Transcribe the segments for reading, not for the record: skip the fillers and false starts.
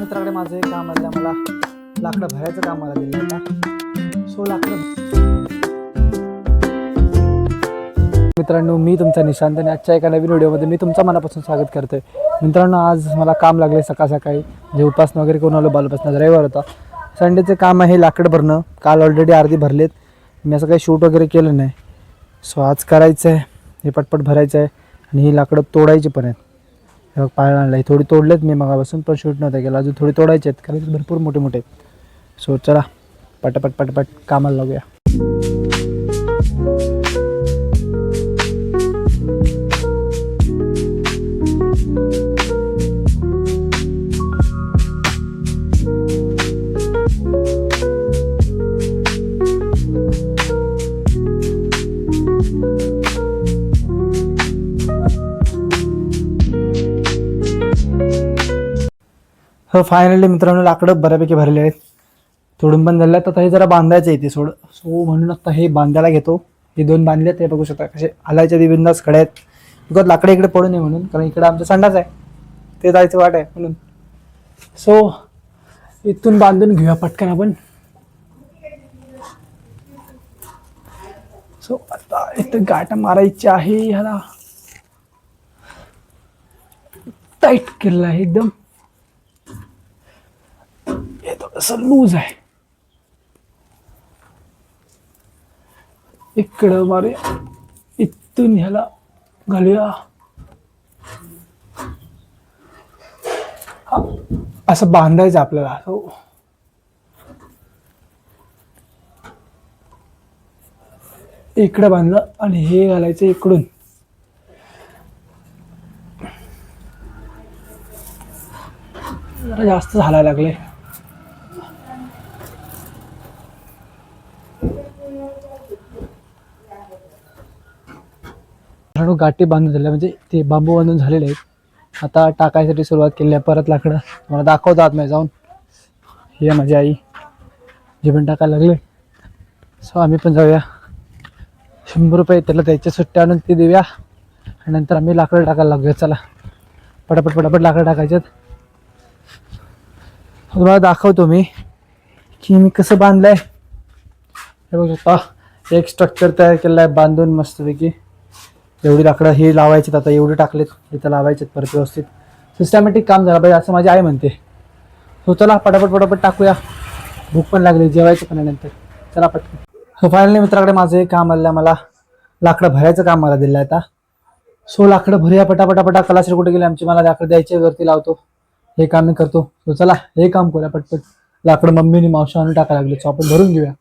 मित्राकडे माझं एक काम आलं, मला लाकडं भरायचं काम मला दिलं आता. सो लाकडं मित्रांनो, मी तुमचा निशांत आणि आजच्या एका नवीन व्हिडिओमध्ये मी तुमचं मनापासून स्वागत करतोय. मित्रांनो, आज मला काम लागले सकाळ सकाळी, जे उपासना वगैरे करून आलो. बालउपासना रविवार होता, संडेचं काम आहे लाकडं भरणं. काल ऑलरेडी अर्धी भरलेत, मी असं काही शूट वगैरे केलं नाही. सो आज करायचं आहे, हे पटपट भरायचं आहे आणि ही लाकडं तोडायची पण आहेत. हे पाळणा आणलं, थोडी तोडलेत मी मगापासून, पण शूट नव्हतं केलं. अजून थोडी तोडायची आहेत कारण भरपूर मोठे मोठे आहेत. सो चला पटापट पटापट कामाला लागूया. हो फायनली मित्रांनो, लाकडं बऱ्यापैकी भरले आहेत, तोडून पण झाले. आता हे जरा बांधायचं आहे ते सोड. सो म्हणून आता हे बांधायला घेतो. हे दोन बांधले, ते बघू शकता कसे आलायच्या बिंदास खडे आहेत. बिकॉज लाकडे इकडे पडू नये म्हणून, कारण इकडे आमचा संडास आहे, ते जायचं वाट आहे म्हणून. सो इथून बांधून घेऊया पटकन आपण. सो आता इथं गाठ मारायची आहे, ह्याला टाईट केलेलं आहे एकदम. हे थोडंसं लूज आहे, इकडं मारूया, इथून ह्याला घालूया. असं बांधायचं आपल्याला. हो इकडं बांधलं आणि हे घालायचं इकडून. जरा जास्त घालायला लागले. गाठी बांधून झाल्या, म्हणजे ते बांबू बांधून झालेले आहेत. आता टाकायसाठी सुरुवात केली आहे. परत लाकडं मला दाखवतो आत नाही जाऊन. हे माझी आई जे पण टाकायला लागले. सो आम्ही पण जाऊया. 100 रुपये त्याला द्यायच्या, सुट्ट्या आणून ते देऊया आणि नंतर आम्ही लाकडं टाकायला लागूया. चला पटापट पटापट लाकडं टाकायच्यात. तुम्हाला दाखवतो मी की मी कसं बांधलंय. हे बघू शकता, एक स्ट्रक्चर तयार केलं आहे बांधून मस्तपैकी. एवढी लाकडं हे लावायचे, आता एवढे टाकलेत, इथं लावायचे परत व्यवस्थित. सिस्टमॅटिक काम झालं पाहिजे असं माझी आई म्हणते. हो चला पटापट पटापट टाकूया, भूक पण लागली, जेवायचं पण नंतर. चला पटकन. हो फायनली मित्राकडे माझं एक काम आलं, मला लाकडं भरायचं काम मला दिलं आहे आता. सो लाकडं भरूया पटापटापटा. कलाश्री कुठे गेली आमची, मला लाकडं द्यायचे, वरती लावतो. हे काम मी करतो. सो चला हे काम करूया पटपट. लाकडं मम्मीने मावशी आणून टाकायला लागले, सो आपण भरून घेऊया.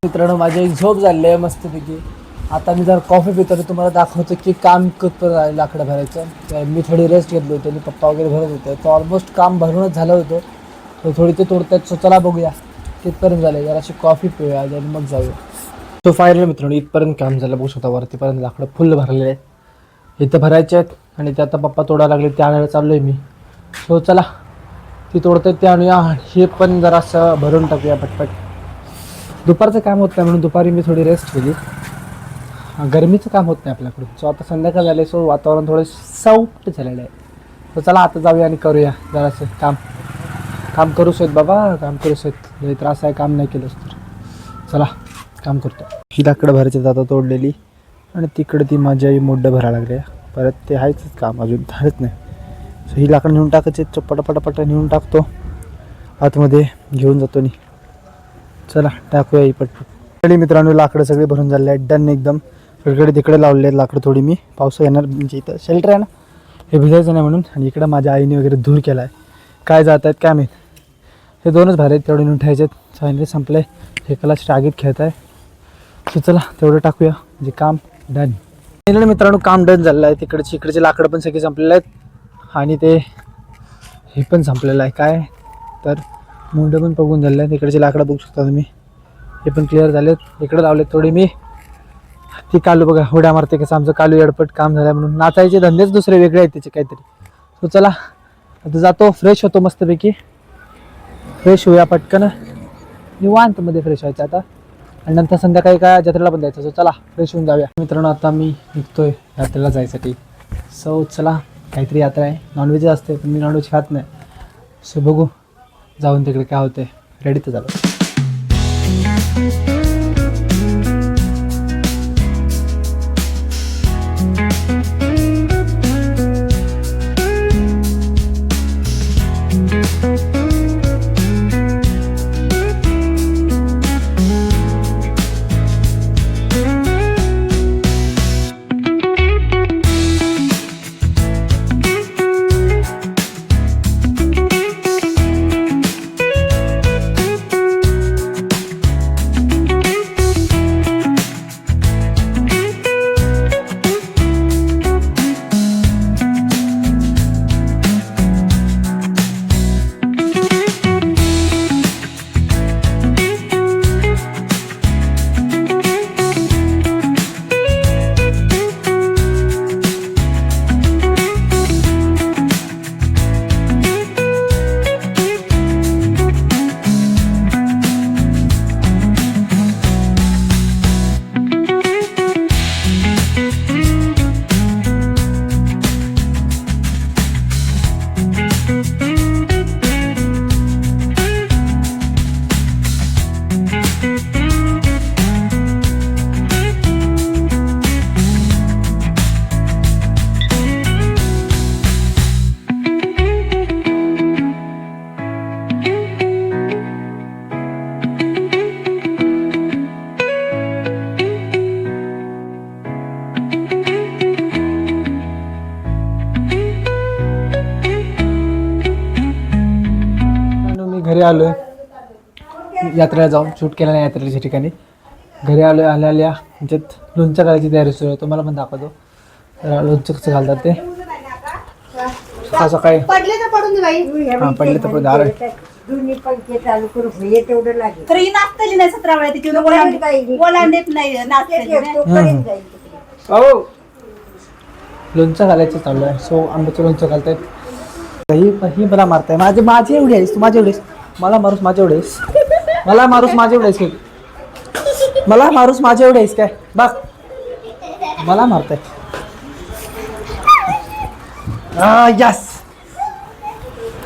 मित्रांनो माझी एक झोप झाली आहे मस्तपैकी. आता मी जर कॉफी पितो तर तुम्हाला दाखवतो की काम कुठपर्यंत आहे लाकडं भरायचं. तर मी थोडी रेस्ट घेतली होती आणि पप्पा वगैरे भरत होते. तो ऑलमोस्ट काम भरूनच झालं होतं. तो थोडी ते तोडतात. सो चला बघूया तिथपर्यंत झालं. जराशी कॉफी पिऊया आणि मग जाऊया. तो फायनली मित्रांनो इथपर्यंत काम झालं. बघू शकता वरतीपर्यंत लाकडं फुल भरलेले आहेत. इथं भरायचे आहेत आणि ते आता पप्पा तोडायला लागले. त्या आणायला चाललो आहे मी. सो चला ती तोडतात ते आणूया. हे पण जरासं भरून टाकूया पटपट. दुपारचं काम होत नाही म्हणून दुपारी मी थोडी रेस्ट केली. गरमीचं काम होत नाही आपल्याकडून. सो आता संध्याकाळ झाले. सो वातावरण थोडं सॉफ्ट झालेलं आहे. तर चला आता जाऊया आणि करूया जरासं काम करूच आहेत बाबा. काम करूच आहेत. लई त्रास आहे काम नाही केलंच तर. चला काम करतो. ही लाकडं भरायची आता तोडलेली आणि तिकडे ती माझी आई मोठं भरायला लागले. परत ते आहेच काम अजून झालंच नाही. सो ही लाकडं नेऊन टाकायची. पटापटापटा नेऊन टाकतो आतमध्ये घेऊन जातो आणि चला टाकूया ही पटपट. मित्रांनो लाकडं सगळे भरून झाले आहेत. डन एकदम. इकडे तिकडे लावलेले आहेत लाकडं थोडी मी. पावसा येणार म्हणजे इथं शेल्टर आहे ना हे भिजायचं नाही म्हणून. आणि इकडं माझ्या आईने वगैरे धूर केला आहे. काय जात आहेत काय माहीत. हे दोनच भारे आहेत तेवढे नेऊन ठेवायचे आहेत. फायनली संपलं आहे. हे कलाच आगीत खेळत आहे. सो चला तेवढं टाकूया म्हणजे काम डन. फायनली मित्रांनो काम डन झालेलं आहे. इकडचे लाकडं पण सगळे संपलेले आहेत आणि ते हे पण संपलेलं आहे. काय तर मुंडं पण बघून झालेलं आहे. तिकडचे लाकडं बघू शकता तुम्ही. हे पण क्लिअर झालेत. इकडे लावलेत थोडी मी. ती कालू बघा होड्या मारते कसं आमचं कालू एडपट काम झालं म्हणून. नाचायचे धंदेच दुसरे वेगळे आहेत त्याचे काहीतरी. सो चला आता जातो फ्रेश होतो मस्तपैकी. फ्रेश होऊया पटकन. निवांतमध्ये फ्रेश व्हायचं आता आणि नंतर संध्याकाळी काय जत्रेला पण जायचं. सो चला फ्रेश होऊन जाऊया. मित्रांनो आता मी निघतोय यात्रेला जायसाठी. सो चला काहीतरी यात्रा आहे. नॉनव्हेज असते पण मी नॉनव्हेज खात नाही. सो बघू जाऊन तिकडे काय होते. रेडी तर झालं. घरी आलो आहे यात्रेला जाऊन शूट केलं नाही यात्रेच्या ठिकाणी. घरी आलो आहे. आल्या त्याच्यात लोणचं घालायची तयारी सुरू आहे. तुम्हाला पण दाखवतो. तर लोणचं कसं घालतात ते सकाळ सकाळी. पडले तर पडून दे बाई. हां पडले तर पडून आलं. दोन्ही पंखे चालू करू हे तेवढं लागेल. तरी नाचतली नाही 17 वेळा तिथे ओलांडीत नाही नाचतली. हो लोणचं घालायचं चालू आहे. सो आंब्याचं लोणचं घालतायत. ही मला मारताय. माझी एवढी आहेस तू. माझी एवढी आहेस. मला मारूस माझ्या एवढे आहेस. मला मारूस माझ्या एवढे आहेस. मला मारूस माझ्या एवढे आहेस काय बघ. मला मारताय. यस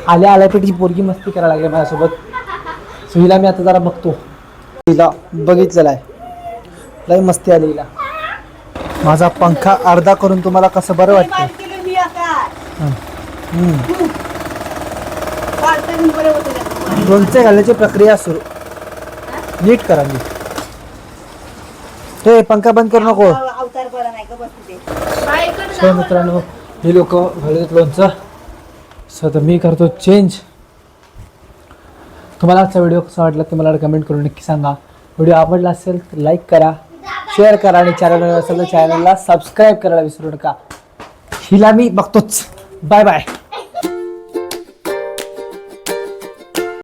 आल्या पेटीची पोरगी मस्ती करायला लागली माझ्यासोबत. सो हिला मी आता जरा बघतो. हिला बघितलेला आहे. लई मस्ती आली हिला. माझा पंखा अर्धा करून तुम्हाला कसं बरं वाटतं. लोणचे घालण्याची प्रक्रिया सुरू. नीट करा. मी ते पंखा बंद करू नको. सो मित्रांनो हे लोक घालतात लोणचं. सो तर मी करतो चेंज. तुम्हाला आजचा व्हिडिओ कसा वाटला ते मला कमेंट करून नक्की सांगा. व्हिडिओ आवडला असेल तर लाईक करा, शेअर करा आणि चॅनल असेल तर चॅनलला सबस्क्राईब करायला विसरू नका. हिला मी बघतोच. Bye bye.